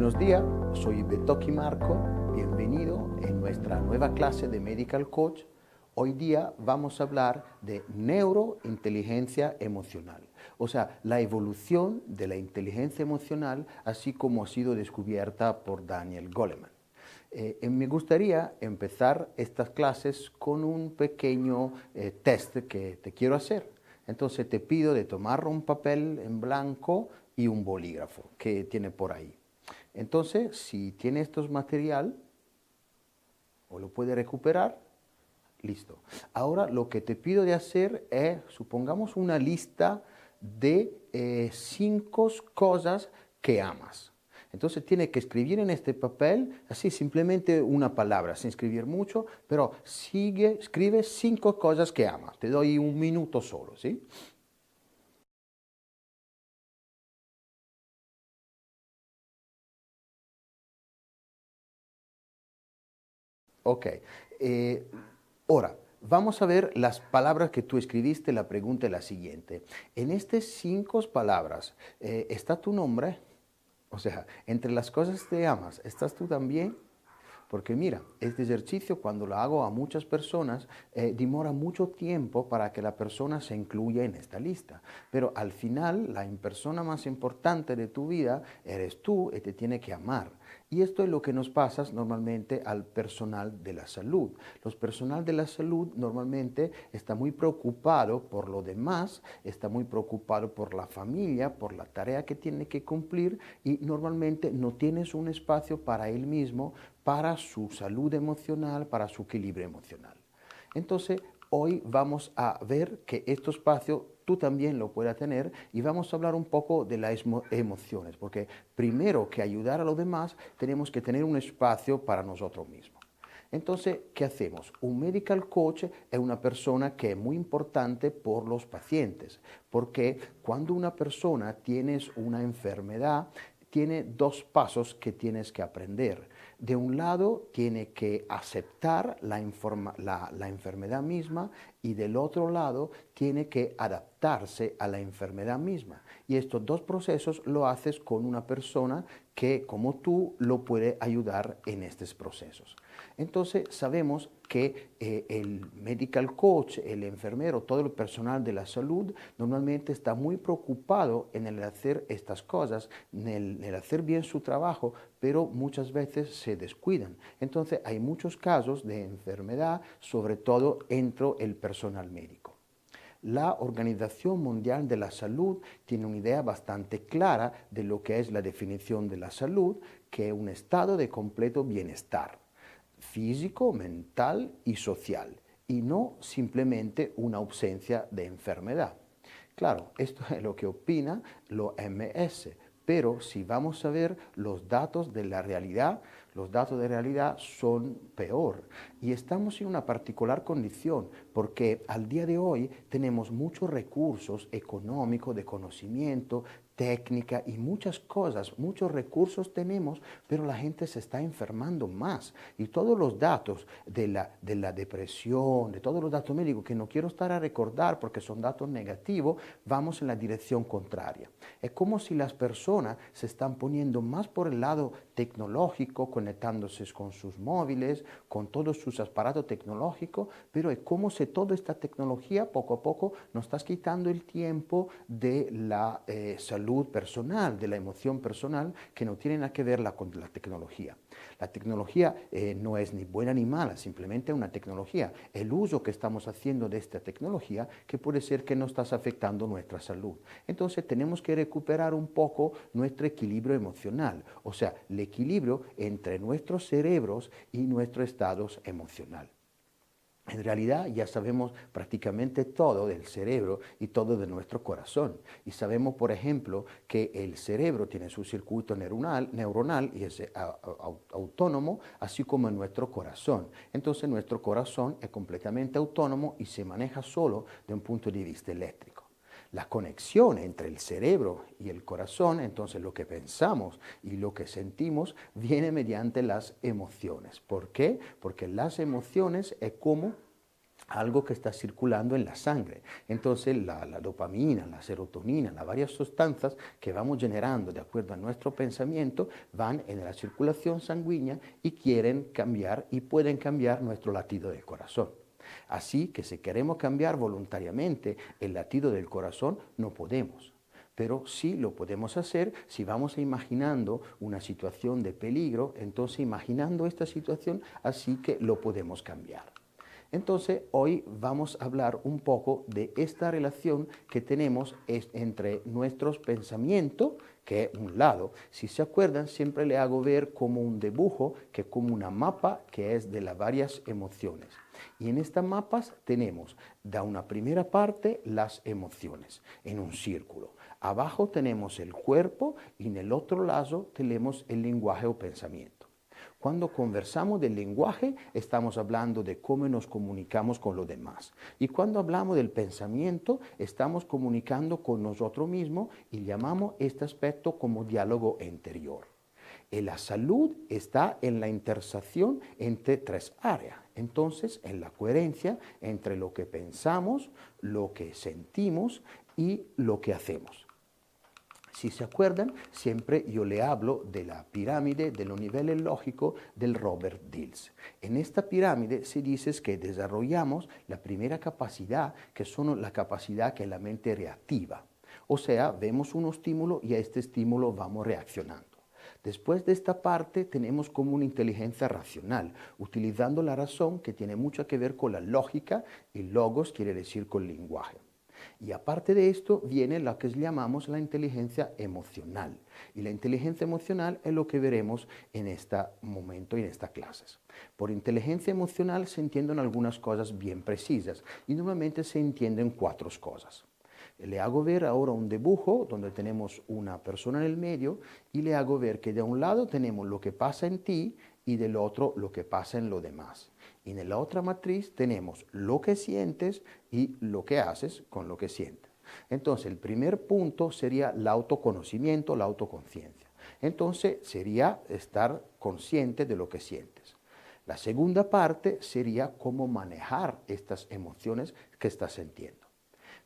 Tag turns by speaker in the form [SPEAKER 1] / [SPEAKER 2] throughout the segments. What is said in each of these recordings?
[SPEAKER 1] Buenos días, soy Betoki Marco, bienvenido en nuestra nueva clase de Medical Coach. Hoy día vamos a hablar de neurointeligencia emocional, o sea, la evolución de la inteligencia emocional, así como ha sido descubierta por Daniel Goleman. Me gustaría empezar estas clases con un pequeño test que te quiero hacer. Entonces te pido de tomar un papel en blanco y un bolígrafo que tiene por ahí. Entonces, si tiene estos material o lo puede recuperar, listo. Ahora lo que te pido de hacer es, supongamos, una lista de 5 cosas que amas. Entonces tiene que escribir en este papel, así simplemente una palabra, sin escribir mucho, pero escribe 5 cosas que amas. Te doy un minuto solo, ¿sí? Ok. Eh, Ahora, vamos a ver las palabras que tú escribiste. La pregunta es la siguiente. En estas 5 palabras, ¿está tu nombre? O sea, entre las cosas que amas, ¿estás tú también? Porque mira, este ejercicio cuando lo hago a muchas personas, demora mucho tiempo para que la persona se incluya en esta lista. Pero al final, la persona más importante de tu vida eres tú y te tiene que amar. Y esto es lo que nos pasa normalmente al personal de la salud. Los personal de la salud normalmente está muy preocupado por lo demás, está muy preocupado por la familia, por la tarea que tiene que cumplir y normalmente no tienes un espacio para él mismo, para su salud emocional, para su equilibrio emocional. Entonces, hoy vamos a ver que este espacio tú también lo puedas tener y vamos a hablar un poco de las emociones, porque primero que ayudar a los demás, tenemos que tener un espacio para nosotros mismos. Entonces, ¿qué hacemos? Un medical coach es una persona que es muy importante por los pacientes, porque cuando una persona tiene una enfermedad, tiene 2 pasos que tienes que aprender. De un lado, tiene que aceptar la enfermedad misma y del otro lado, tiene que adaptarse a la enfermedad misma. Y estos 2 procesos lo haces con una persona que, como tú, lo puede ayudar en estos procesos. Entonces, sabemos que el medical coach, el enfermero, todo el personal de la salud, normalmente está muy preocupado en el hacer estas cosas, en el hacer bien su trabajo, pero muchas veces se descuidan. Entonces, hay muchos casos de enfermedad, sobre todo entre el personal médico. La Organización Mundial de la Salud tiene una idea bastante clara de lo que es la definición de la salud, que es un estado de completo bienestar físico, mental y social, y no simplemente una ausencia de enfermedad. Claro, esto es lo que opina la OMS, pero si vamos a ver los datos de la realidad, los datos de realidad son peor. Y estamos en una particular condición, porque al día de hoy tenemos muchos recursos económicos, de conocimiento, técnica y muchas cosas, muchos recursos tenemos, pero la gente se está enfermando más. Y todos los datos de la depresión, de todos los datos médicos, que no quiero estar a recordar porque son datos negativos, vamos en la dirección contraria. Es como si las personas se están poniendo más por el lado tecnológico, conectándose con sus móviles, con todos sus aparatos tecnológicos, pero es como si toda esta tecnología poco a poco nos está quitando el tiempo de la salud personal, de la emoción personal, que no tiene nada que ver con la tecnología. La tecnología no es ni buena ni mala, simplemente una tecnología. El uso que estamos haciendo de esta tecnología que puede ser que nos está afectando nuestra salud. Entonces tenemos que recuperar un poco nuestro equilibrio emocional, o sea, el equilibrio entre nuestros cerebros y nuestros estados emocionales. En realidad ya sabemos prácticamente todo del cerebro y todo de nuestro corazón. Y sabemos, por ejemplo, que el cerebro tiene su circuito neuronal y es autónomo, así como nuestro corazón. Entonces nuestro corazón es completamente autónomo y se maneja solo de un punto de vista eléctrico. La conexión entre el cerebro y el corazón, entonces lo que pensamos y lo que sentimos, viene mediante las emociones. ¿Por qué? Porque las emociones es como algo que está circulando en la sangre. Entonces la dopamina, la serotonina, las varias sustancias que vamos generando de acuerdo a nuestro pensamiento van en la circulación sanguínea y quieren cambiar y pueden cambiar nuestro latido del corazón. Así que si queremos cambiar voluntariamente el latido del corazón, no podemos. Pero sí lo podemos hacer si vamos imaginando una situación de peligro, entonces imaginando esta situación, así que lo podemos cambiar. Entonces, hoy vamos a hablar un poco de esta relación que tenemos entre nuestros pensamientos, que es un lado. Si se acuerdan, siempre le hago ver como un dibujo, que es como una mapa que es de las varias emociones. Y en estas mapas tenemos, de una primera parte, las emociones, en un círculo. Abajo tenemos el cuerpo y en el otro lado tenemos el lenguaje o pensamiento. Cuando conversamos del lenguaje, estamos hablando de cómo nos comunicamos con los demás. Y cuando hablamos del pensamiento, estamos comunicando con nosotros mismos y llamamos este aspecto como diálogo interior. Y la salud está en la intersección entre tres áreas. Entonces, en la coherencia entre lo que pensamos, lo que sentimos y lo que hacemos. Si se acuerdan, siempre yo le hablo de la pirámide de los niveles lógicos del Robert Dills. En esta pirámide se dice que desarrollamos la primera capacidad, que son la capacidad que es la mente reactiva. O sea, vemos un estímulo y a este estímulo vamos reaccionando. Después de esta parte tenemos como una inteligencia racional, utilizando la razón que tiene mucho que ver con la lógica y logos quiere decir con lenguaje. Y aparte de esto viene lo que llamamos la inteligencia emocional. Y la inteligencia emocional es lo que veremos en este momento y en estas clases. Por inteligencia emocional se entienden algunas cosas bien precisas y normalmente se entienden cuatro cosas. Le hago ver ahora un dibujo donde tenemos una persona en el medio y le hago ver que de un lado tenemos lo que pasa en ti y del otro lo que pasa en los demás. Y en la otra matriz tenemos lo que sientes y lo que haces con lo que sientes. Entonces, el primer punto sería el autoconocimiento, la autoconciencia. Entonces, sería estar consciente de lo que sientes. La segunda parte sería cómo manejar estas emociones que estás sintiendo.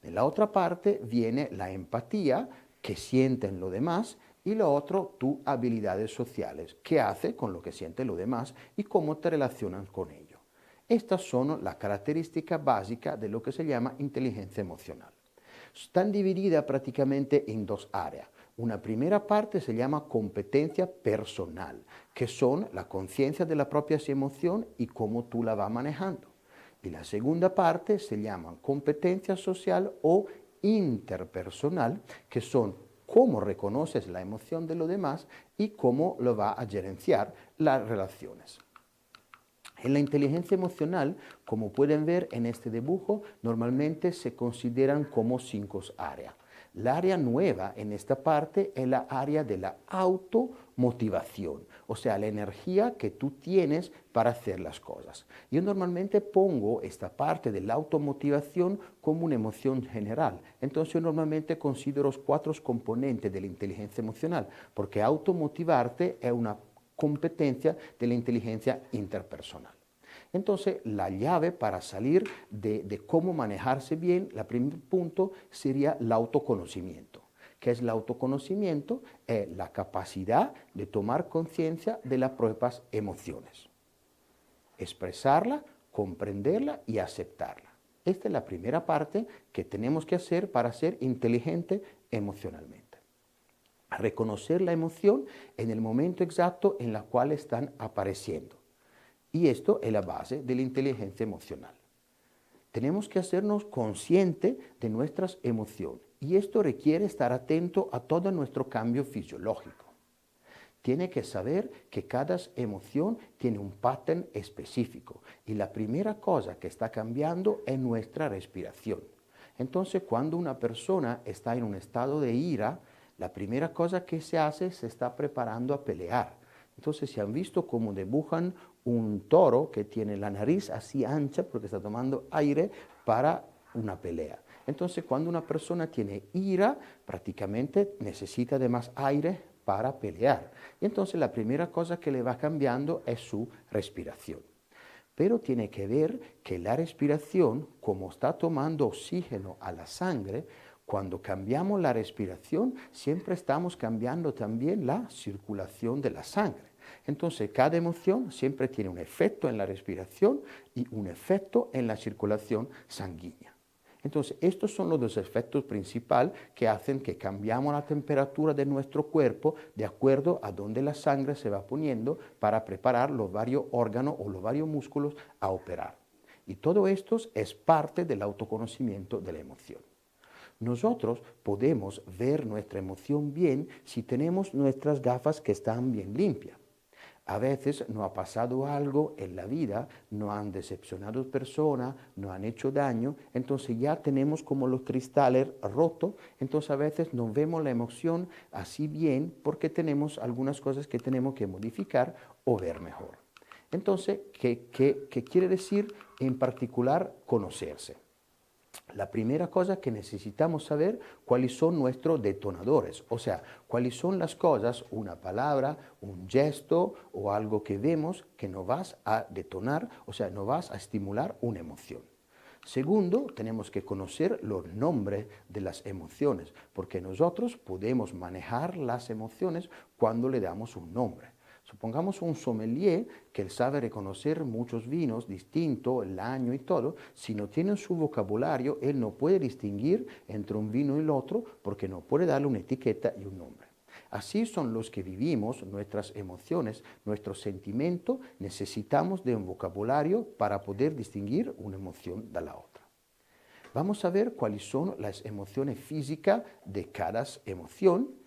[SPEAKER 1] En la otra parte viene la empatía, que sienten los demás, y lo otro, tus habilidades sociales, qué hace con lo que sienten los demás y cómo te relacionan con ellos. Estas son las características básicas de lo que se llama inteligencia emocional. Están divididas prácticamente en dos áreas. Una primera parte se llama competencia personal, que son la conciencia de la propia emoción y cómo tú la vas manejando. Y la segunda parte se llama competencia social o interpersonal, que son cómo reconoces la emoción de los demás y cómo lo va a gerenciar las relaciones. En la inteligencia emocional, como pueden ver en este dibujo, normalmente se consideran como 5 áreas. La área nueva en esta parte es la área de la automotivación, o sea, la energía que tú tienes para hacer las cosas. Yo normalmente pongo esta parte de la automotivación como una emoción general. Entonces yo normalmente considero los 4 componentes de la inteligencia emocional, porque automotivarte es una competencia de la inteligencia interpersonal. Entonces, la llave para salir de cómo manejarse bien, el primer punto sería el autoconocimiento. ¿Qué es el autoconocimiento? Es la capacidad de tomar conciencia de las propias emociones. Expresarla, comprenderla y aceptarla. Esta es la primera parte que tenemos que hacer para ser inteligente emocionalmente. Reconocer la emoción en el momento exacto en el cual están apareciendo. Y esto es la base de la inteligencia emocional. Tenemos que hacernos conscientes de nuestras emociones y esto requiere estar atento a todo nuestro cambio fisiológico. Tiene que saber que cada emoción tiene un patrón específico y la primera cosa que está cambiando es nuestra respiración. Entonces, cuando una persona está en un estado de ira, la primera cosa que se hace se está preparando a pelear. Entonces, si han visto cómo dibujan un toro que tiene la nariz así ancha porque está tomando aire para una pelea. Entonces, cuando una persona tiene ira, prácticamente necesita de más aire para pelear. Y entonces, la primera cosa que le va cambiando es su respiración. pero tiene que ver que la respiración, como está tomando oxígeno a la sangre, cuando cambiamos la respiración, siempre estamos cambiando también la circulación de la sangre. Entonces, cada emoción siempre tiene un efecto en la respiración y un efecto en la circulación sanguínea. Entonces, estos son los dos efectos principales que hacen que cambiamos la temperatura de nuestro cuerpo de acuerdo a donde la sangre se va poniendo para preparar los varios órganos o los varios músculos a operar. Y todo esto es parte del autoconocimiento de la emoción. Nosotros podemos ver nuestra emoción bien si tenemos nuestras gafas que están bien limpias. A veces nos ha pasado algo en la vida, nos han decepcionado personas, nos han hecho daño, entonces ya tenemos como los cristales rotos, entonces a veces no vemos la emoción así bien porque tenemos algunas cosas que tenemos que modificar o ver mejor. Entonces, ¿qué quiere decir en particular conocerse? La primera cosa que necesitamos saber cuáles son nuestros detonadores, o sea, cuáles son las cosas, una palabra, un gesto o algo que vemos que nos vas a detonar, o sea, nos vas a estimular una emoción. Segundo, tenemos que conocer los nombres de las emociones, porque nosotros podemos manejar las emociones cuando le damos un nombre. Supongamos un sommelier que él sabe reconocer muchos vinos distintos, el año y todo. Si no tiene en su vocabulario, él no puede distinguir entre un vino y el otro porque no puede darle una etiqueta y un nombre. Así son los que vivimos nuestras emociones, nuestros sentimientos. Necesitamos de un vocabulario para poder distinguir una emoción de la otra. Vamos a ver cuáles son las emociones físicas de cada emoción,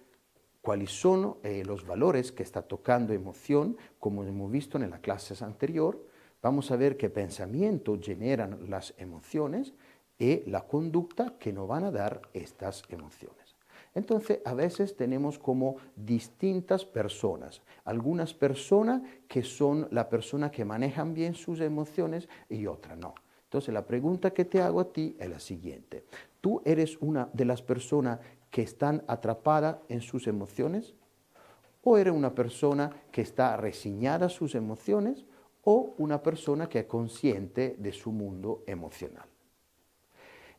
[SPEAKER 1] cuáles son los valores que está tocando emoción, como hemos visto en las clases anteriores. Vamos a ver qué pensamientos generan las emociones y la conducta que nos van a dar estas emociones. Entonces, a veces tenemos como distintas personas. Algunas personas que son la persona que manejan bien sus emociones y otras no. Entonces, la pregunta que te hago a ti es la siguiente. ¿Tú eres una de las personas que están atrapadas en sus emociones? ¿O eres una persona que está resignada a sus emociones? ¿O una persona que es consciente de su mundo emocional?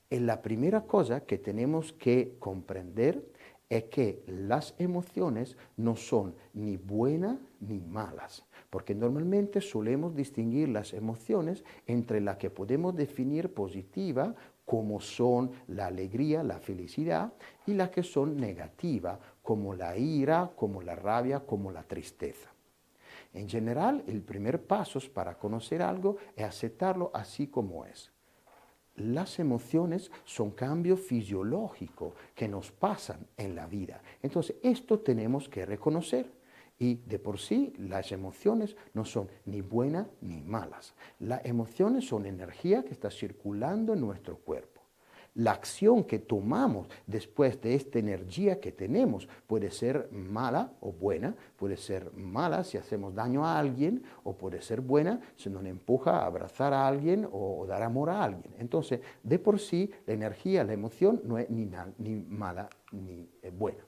[SPEAKER 1] Y la primera cosa que tenemos que comprender es que las emociones no son ni buenas ni malas, porque normalmente solemos distinguir las emociones entre las que podemos definir positiva, como son la alegría, la felicidad, y las que son negativas, como la ira, como la rabia, como la tristeza. En general, el primer paso para conocer algo es aceptarlo así como es. Las emociones son cambios fisiológicos que nos pasan en la vida. Entonces, esto tenemos que reconocer. Y de por sí, las emociones no son ni buenas ni malas. Las emociones son energía que está circulando en nuestro cuerpo. La acción que tomamos después de esta energía que tenemos puede ser mala o buena, puede ser mala si hacemos daño a alguien o puede ser buena si nos empuja a abrazar a alguien o dar amor a alguien. Entonces, de por sí, la energía, la emoción no es ni mala ni buena.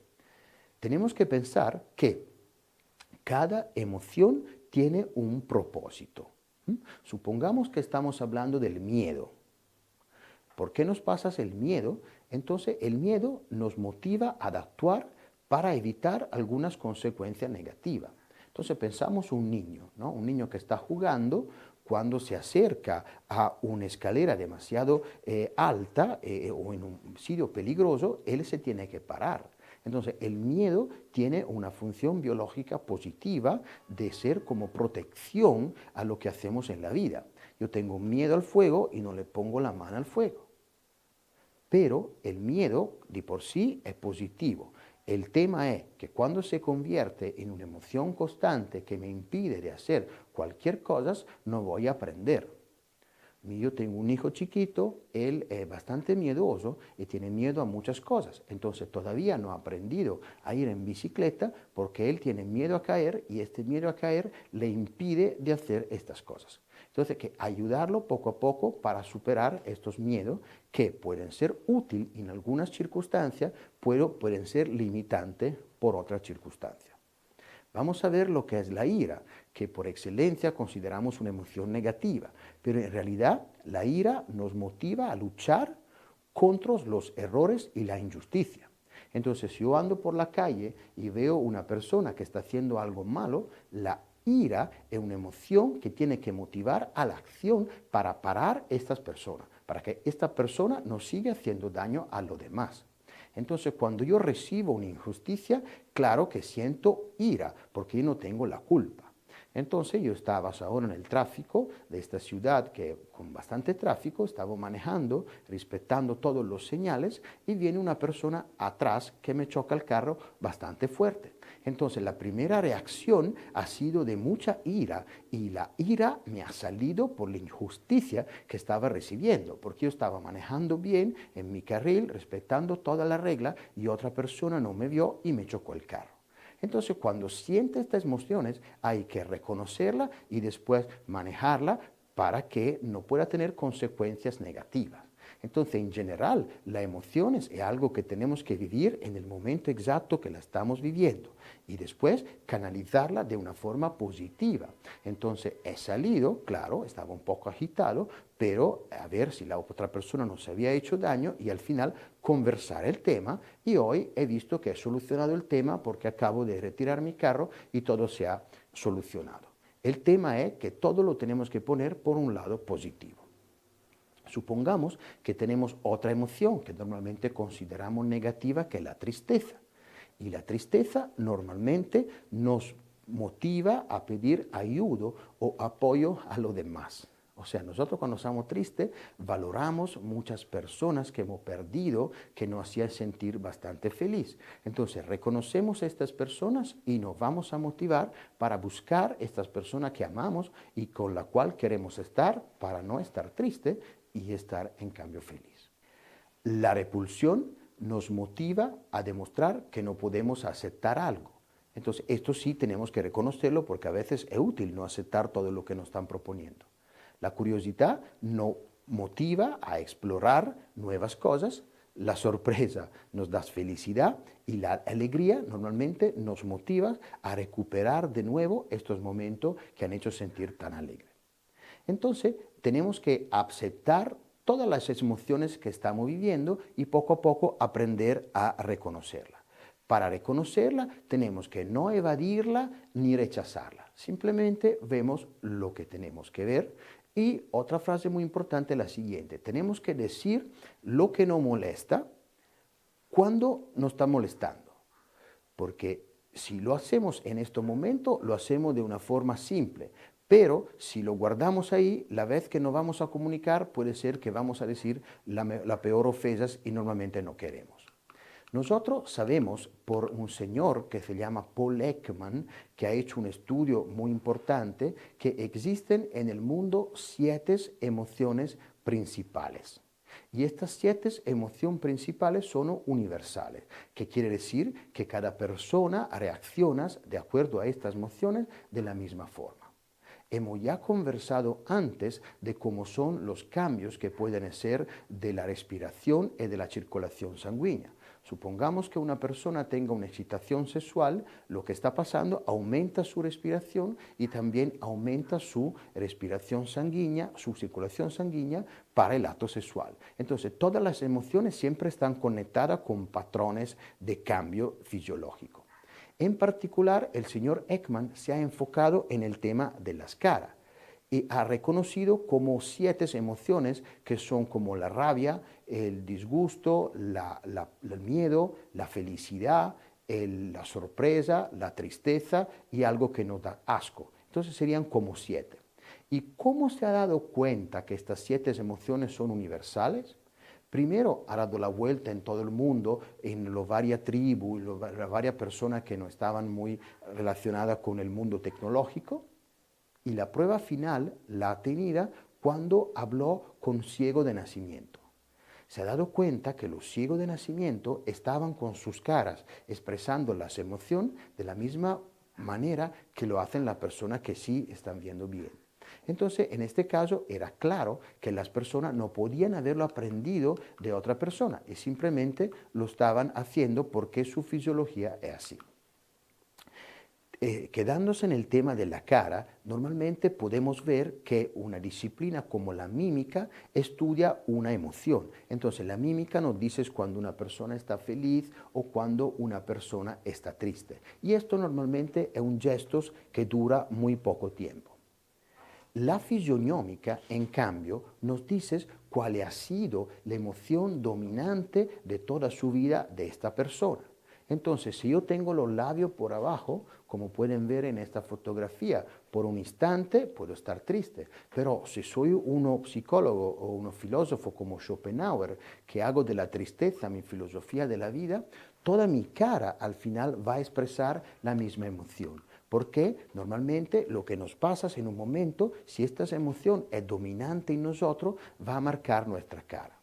[SPEAKER 1] Tenemos que pensar que cada emoción tiene un propósito. Supongamos que estamos hablando del miedo. ¿Por qué nos pasa el miedo? Entonces el miedo nos motiva a actuar para evitar algunas consecuencias negativas. Entonces pensamos un niño, ¿no? Un niño que está jugando, cuando se acerca a una escalera demasiado alta o en un sitio peligroso, él se tiene que parar. Entonces el miedo tiene una función biológica positiva de ser como protección a lo que hacemos en la vida. Yo tengo miedo al fuego y no le pongo la mano al fuego. Pero el miedo de por sí es positivo. El tema es que cuando se convierte en una emoción constante que me impide de hacer cualquier cosa, no voy a aprender. Yo tengo un hijo chiquito, él es bastante miedoso y tiene miedo a muchas cosas. Entonces todavía no ha aprendido a ir en bicicleta porque él tiene miedo a caer y este miedo a caer le impide de hacer estas cosas. Entonces hay que ayudarlo poco a poco para superar estos miedos que pueden ser útiles en algunas circunstancias, pero pueden ser limitantes por otras circunstancias. Vamos a ver lo que es la ira, que por excelencia consideramos una emoción negativa, pero en realidad la ira nos motiva a luchar contra los errores y la injusticia. Entonces, si yo ando por la calle y veo una persona que está haciendo algo malo, la ira es una emoción que tiene que motivar a la acción para parar a estas personas, para que esta persona no siga haciendo daño a los demás. Entonces, cuando yo recibo una injusticia, claro que siento ira, porque yo no tengo la culpa. Entonces yo estaba ahora en el tráfico de esta ciudad que con bastante tráfico, estaba manejando, respetando todos los señales y viene una persona atrás que me choca el carro bastante fuerte. Entonces la primera reacción ha sido de mucha ira y la ira me ha salido por la injusticia que estaba recibiendo, porque yo estaba manejando bien en mi carril, respetando toda la regla y otra persona no me vio y me chocó el carro. Entonces, cuando siente estas emociones, hay que reconocerla y después manejarla para que no pueda tener consecuencias negativas. Entonces, en general, las emociones es algo que tenemos que vivir en el momento exacto que la estamos viviendo y después canalizarla de una forma positiva. Entonces, he salido, claro, estaba un poco agitado, pero a ver si la otra persona no se había hecho daño y al final conversar el tema y hoy he visto que he solucionado el tema porque acabo de retirar mi carro y todo se ha solucionado. El tema es que todo lo tenemos que poner por un lado positivo. Supongamos que tenemos otra emoción que normalmente consideramos negativa, que es la tristeza. Y la tristeza normalmente nos motiva a pedir ayuda o apoyo a los demás. O sea, nosotros cuando estamos tristes valoramos muchas personas que hemos perdido, que nos hacían sentir bastante feliz. Entonces reconocemos a estas personas y nos vamos a motivar para buscar estas personas que amamos y con la cual queremos estar para no estar triste y estar en cambio feliz. La repulsión nos motiva a demostrar que no podemos aceptar algo. Entonces esto sí tenemos que reconocerlo porque a veces es útil no aceptar todo lo que nos están proponiendo. La curiosidad nos motiva a explorar nuevas cosas, la sorpresa nos da felicidad y la alegría normalmente nos motiva a recuperar de nuevo estos momentos que han hecho sentir tan alegre. Entonces tenemos que aceptar todas las emociones que estamos viviendo y poco a poco aprender a reconocerla. Para reconocerla tenemos que no evadirla ni rechazarla. Simplemente vemos lo que tenemos que ver. Y otra frase muy importante es la siguiente. Tenemos que decir lo que nos molesta cuando nos está molestando. Porque si lo hacemos en este momento, lo hacemos de una forma simple. Pero si lo guardamos ahí, la vez que nos vamos a comunicar puede ser que vamos a decir la peor ofensas y normalmente no queremos. Nosotros sabemos por un señor que se llama Paul Ekman, que ha hecho un estudio muy importante, que existen en el mundo 7 emociones principales. Y estas 7 emociones principales son universales, que quiere decir que cada persona reacciona de acuerdo a estas emociones de la misma forma. Hemos ya conversado antes de cómo son los cambios que pueden hacer de la respiración y de la circulación sanguínea. Supongamos que una persona tenga una excitación sexual, lo que está pasando aumenta su respiración y también aumenta su respiración sanguínea, su circulación sanguínea para el acto sexual. Entonces, todas las emociones siempre están conectadas con patrones de cambio fisiológico. En particular, el señor Ekman se ha enfocado en el tema de las caras y ha reconocido como 7 emociones que son como la rabia, el disgusto, el miedo, la felicidad, la sorpresa, la tristeza y algo que nos da asco. Entonces serían como 7. ¿Y cómo se ha dado cuenta que estas 7 emociones son universales? Primero ha dado la vuelta en todo el mundo, en las varias tribus, las varias personas que no estaban muy relacionadas con el mundo tecnológico. Y la prueba final la ha tenido cuando habló con ciegos de nacimiento. Se ha dado cuenta que los ciegos de nacimiento estaban con sus caras expresando las emociones de la misma manera que lo hacen las personas que sí están viendo bien. Entonces, en este caso, era claro que las personas no podían haberlo aprendido de otra persona y simplemente lo estaban haciendo porque su fisiología es así. Quedándose en el tema de la cara, normalmente podemos ver que una disciplina como la mímica estudia una emoción. Entonces, la mímica nos dice cuando una persona está feliz o cuando una persona está triste. Y esto normalmente es un gesto que dura muy poco tiempo. La fisionomica, en cambio, nos dice cuál ha sido la emoción dominante de toda su vida de esta persona. Entonces, si yo tengo los labios por abajo, como pueden ver en esta fotografía, por un instante puedo estar triste, pero si soy uno psicólogo o uno filósofo como Schopenhauer, que hago de la tristeza mi filosofía de la vida, toda mi cara al final va a expresar la misma emoción. Porque normalmente lo que nos pasa es en un momento, si esta emoción es dominante en nosotros, va a marcar nuestra cara.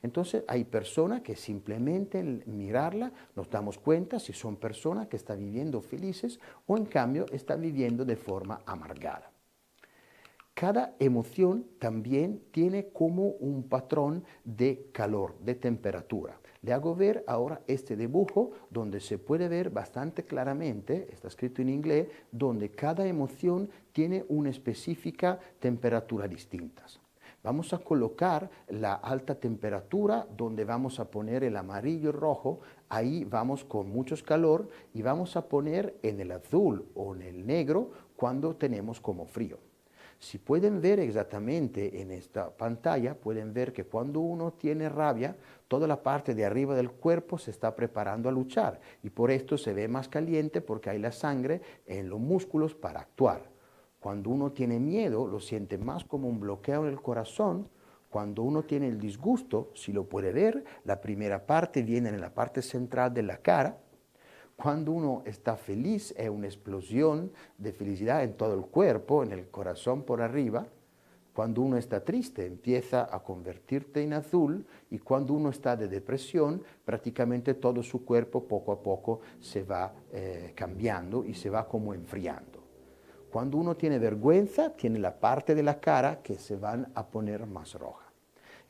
[SPEAKER 1] Entonces hay personas que simplemente al mirarla nos damos cuenta si son personas que están viviendo felices o en cambio están viviendo de forma amargada. Cada emoción también tiene como un patrón de calor, de temperatura. Le hago ver ahora este dibujo donde se puede ver bastante claramente, está escrito en inglés, donde cada emoción tiene una específica temperatura distinta. Vamos a colocar la alta temperatura donde vamos a poner el amarillo y rojo, ahí vamos con mucho calor y vamos a poner en el azul o en el negro cuando tenemos como frío. Si pueden ver exactamente en esta pantalla, pueden ver que cuando uno tiene rabia, toda la parte de arriba del cuerpo se está preparando a luchar y por esto se ve más caliente porque hay la sangre en los músculos para actuar. Cuando uno tiene miedo, lo siente más como un bloqueo en el corazón. Cuando uno tiene el disgusto, si lo puede ver, la primera parte viene en la parte central de la cara. Cuando uno está feliz, es una explosión de felicidad en todo el cuerpo, en el corazón por arriba. Cuando uno está triste, empieza a convertirse en azul y cuando uno está de depresión, prácticamente todo su cuerpo poco a poco se va cambiando y se va como enfriando. Cuando uno tiene vergüenza, tiene la parte de la cara que se van a poner más roja.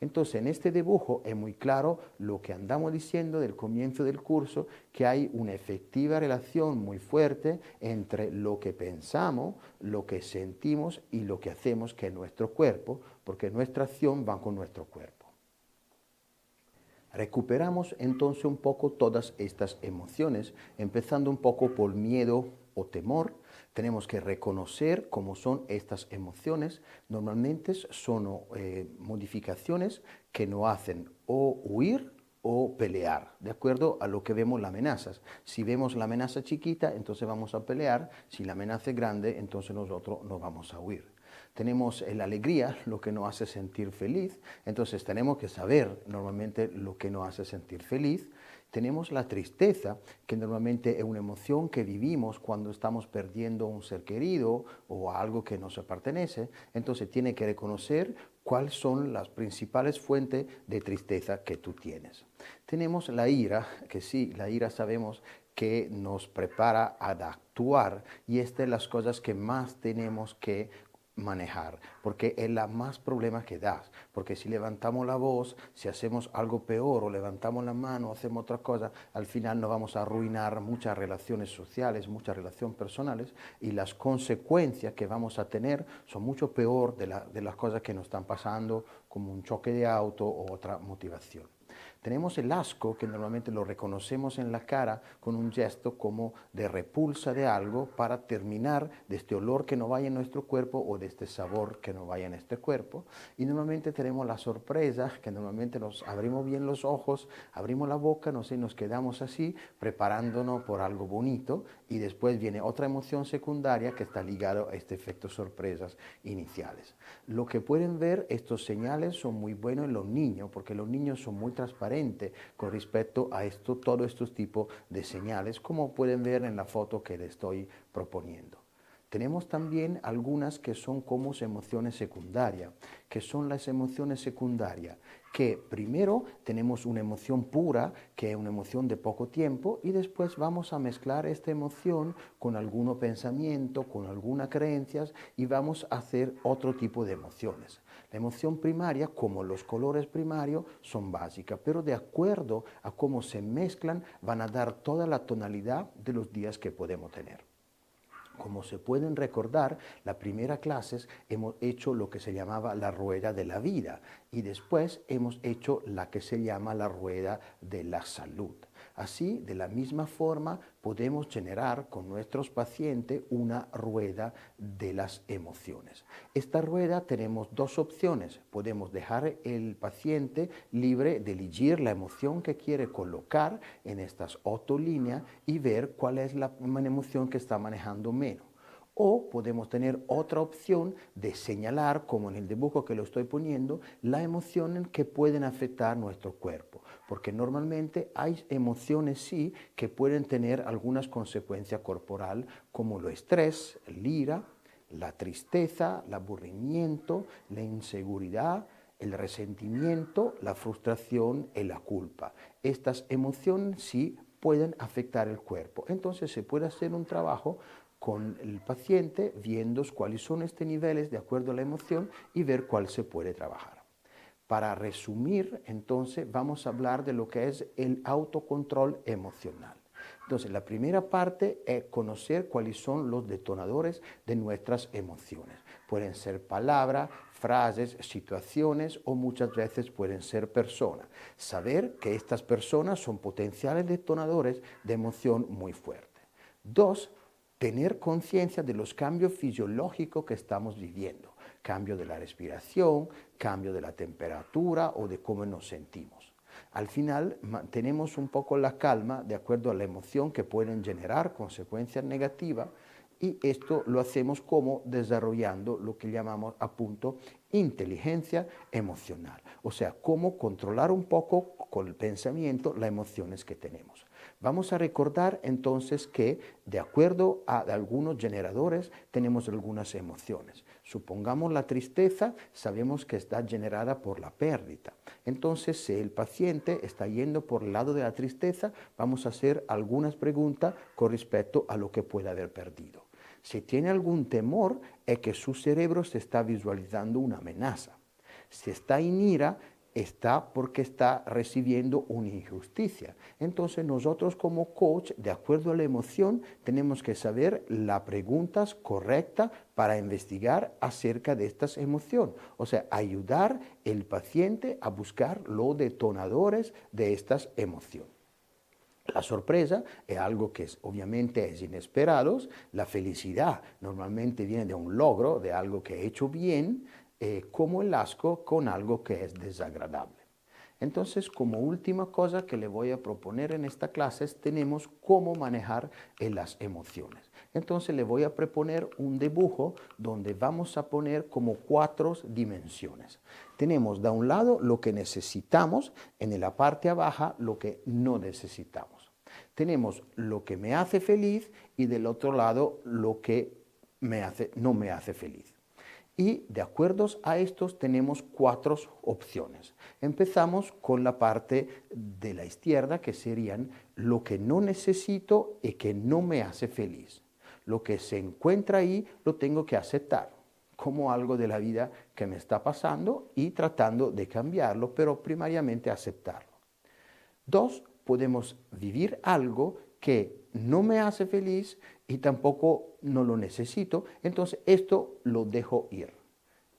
[SPEAKER 1] Entonces, en este dibujo es muy claro lo que andamos diciendo del comienzo del curso, que hay una efectiva relación muy fuerte entre lo que pensamos, lo que sentimos y lo que hacemos, que es nuestro cuerpo, porque nuestra acción va con nuestro cuerpo. Recuperamos entonces un poco todas estas emociones, empezando un poco por miedo o temor. Tenemos que reconocer cómo son estas emociones. Normalmente son modificaciones que nos hacen o huir o pelear, de acuerdo a lo que vemos las amenazas. Si vemos la amenaza chiquita, entonces vamos a pelear. Si la amenaza es grande, entonces nosotros nos vamos a huir. Tenemos la alegría, lo que nos hace sentir feliz, entonces tenemos que saber normalmente lo que nos hace sentir feliz. Tenemos la tristeza, que normalmente es una emoción que vivimos cuando estamos perdiendo un ser querido o algo que nos pertenece, entonces tiene que reconocer cuáles son las principales fuentes de tristeza que tú tienes. Tenemos la ira, que sí, la ira sabemos que nos prepara a actuar y esta es las cosas que más tenemos que manejar, porque es la más problema que das, porque si levantamos la voz, si hacemos algo peor o levantamos la mano o hacemos otra cosa, al final nos vamos a arruinar muchas relaciones sociales, muchas relaciones personales y las consecuencias que vamos a tener son mucho peor de las cosas que nos están pasando como un choque de auto o otra motivación. Tenemos el asco, que normalmente lo reconocemos en la cara con un gesto como de repulsa de algo para terminar de este olor que no vaya en nuestro cuerpo o de este sabor que no vaya en este cuerpo. Y normalmente tenemos la sorpresa, que normalmente nos abrimos bien los ojos, abrimos la boca, no sé, nos quedamos así, preparándonos por algo bonito y después viene otra emoción secundaria que está ligada a este efecto sorpresas iniciales. Lo que pueden ver, estos señales son muy buenos en los niños, porque los niños son muy transparentes con respecto a todos estos tipos de señales, como pueden ver en la foto que les estoy proponiendo. Tenemos también algunas que son como emociones secundarias, que son las emociones secundarias, que primero tenemos una emoción pura, que es una emoción de poco tiempo, y después vamos a mezclar esta emoción con algún pensamiento, con algunas creencias, y vamos a hacer otro tipo de emociones. La emoción primaria, como los colores primarios, son básicas, pero de acuerdo a cómo se mezclan, van a dar toda la tonalidad de los días que podemos tener. Como se pueden recordar, la primera clase hemos hecho lo que se llamaba la rueda de la vida y después hemos hecho la que se llama la rueda de la salud. Así, de la misma forma, podemos generar con nuestros pacientes una rueda de las emociones. Esta rueda tenemos dos opciones. Podemos dejar el paciente libre de elegir la emoción que quiere colocar en estas 8 líneas y ver cuál es la emoción que está manejando menos. O podemos tener otra opción de señalar, como en el dibujo que lo estoy poniendo, las emociones que pueden afectar nuestro cuerpo. Porque normalmente hay emociones sí que pueden tener algunas consecuencias corporales, como el estrés, el ira, la tristeza, el aburrimiento, la inseguridad, el resentimiento, la frustración y la culpa. Estas emociones sí pueden afectar el cuerpo. Entonces se puede hacer un trabajo con el paciente viendo cuáles son estos niveles de acuerdo a la emoción y ver cuál se puede trabajar. Para resumir, entonces, vamos a hablar de lo que es el autocontrol emocional. Entonces, la primera parte es conocer cuáles son los detonadores de nuestras emociones. Pueden ser palabras, frases, situaciones o muchas veces pueden ser personas. Saber que estas personas son potenciales detonadores de emoción muy fuerte. 2, tener conciencia de los cambios fisiológicos que estamos viviendo. Cambio de la respiración, cambio de la temperatura o de cómo nos sentimos. Al final mantenemos un poco la calma de acuerdo a la emoción que pueden generar consecuencias negativas y esto lo hacemos como desarrollando lo que llamamos a punto inteligencia emocional. O sea, cómo controlar un poco con el pensamiento las emociones que tenemos. Vamos a recordar entonces que de acuerdo a algunos generadores tenemos algunas emociones. Supongamos la tristeza, sabemos que está generada por la pérdida. Entonces, si el paciente está yendo por el lado de la tristeza, vamos a hacer algunas preguntas con respecto a lo que puede haber perdido. Si tiene algún temor, es que su cerebro se está visualizando una amenaza. Si está en ira, está porque está recibiendo una injusticia. Entonces nosotros como coach, de acuerdo a la emoción, tenemos que saber las preguntas correctas para investigar acerca de estas emociones. O sea, ayudar al paciente a buscar los detonadores de estas emociones. La sorpresa es algo que obviamente es inesperado. La felicidad normalmente viene de un logro, de algo que he hecho bien, como el asco con algo que es desagradable. Entonces, como última cosa que le voy a proponer en esta clase, tenemos cómo manejar las emociones. Entonces, le voy a proponer un dibujo donde vamos a poner como 4 dimensiones. Tenemos de un lado lo que necesitamos, en la parte baja lo que no necesitamos. Tenemos lo que me hace feliz y del otro lado lo que no me hace feliz. Y de acuerdo a estos tenemos 4 opciones. Empezamos con la parte de la izquierda, que serían lo que no necesito y que no me hace feliz. Lo que se encuentra ahí lo tengo que aceptar como algo de la vida que me está pasando y tratando de cambiarlo, pero primariamente aceptarlo. 2, podemos vivir algo que no me hace feliz y tampoco no lo necesito, entonces esto lo dejo ir.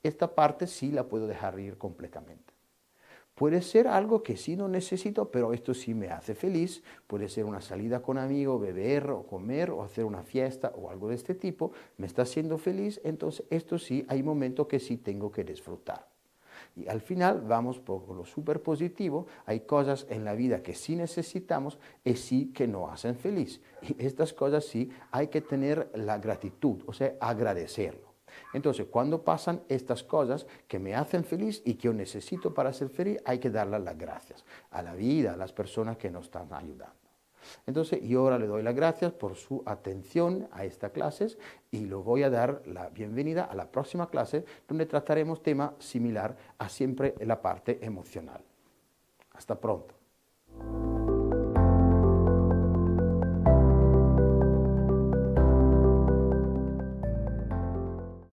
[SPEAKER 1] Esta parte sí la puedo dejar ir completamente. Puede ser algo que sí no necesito, pero esto sí me hace feliz. Puede ser una salida con amigos, beber o comer o hacer una fiesta o algo de este tipo. Me está haciendo feliz, entonces esto sí, hay momentos que sí tengo que disfrutar. Y al final vamos por lo súper positivo, hay cosas en la vida que sí necesitamos y sí que nos hacen feliz. Y estas cosas sí hay que tener la gratitud, o sea, agradecerlo. Entonces, cuando pasan estas cosas que me hacen feliz y que yo necesito para ser feliz, hay que darle las gracias a la vida, a las personas que nos están ayudando. Entonces, yo ahora le doy las gracias por su atención a estas clases y le voy a dar la bienvenida a la próxima clase donde trataremos tema similar a siempre la parte emocional. Hasta pronto.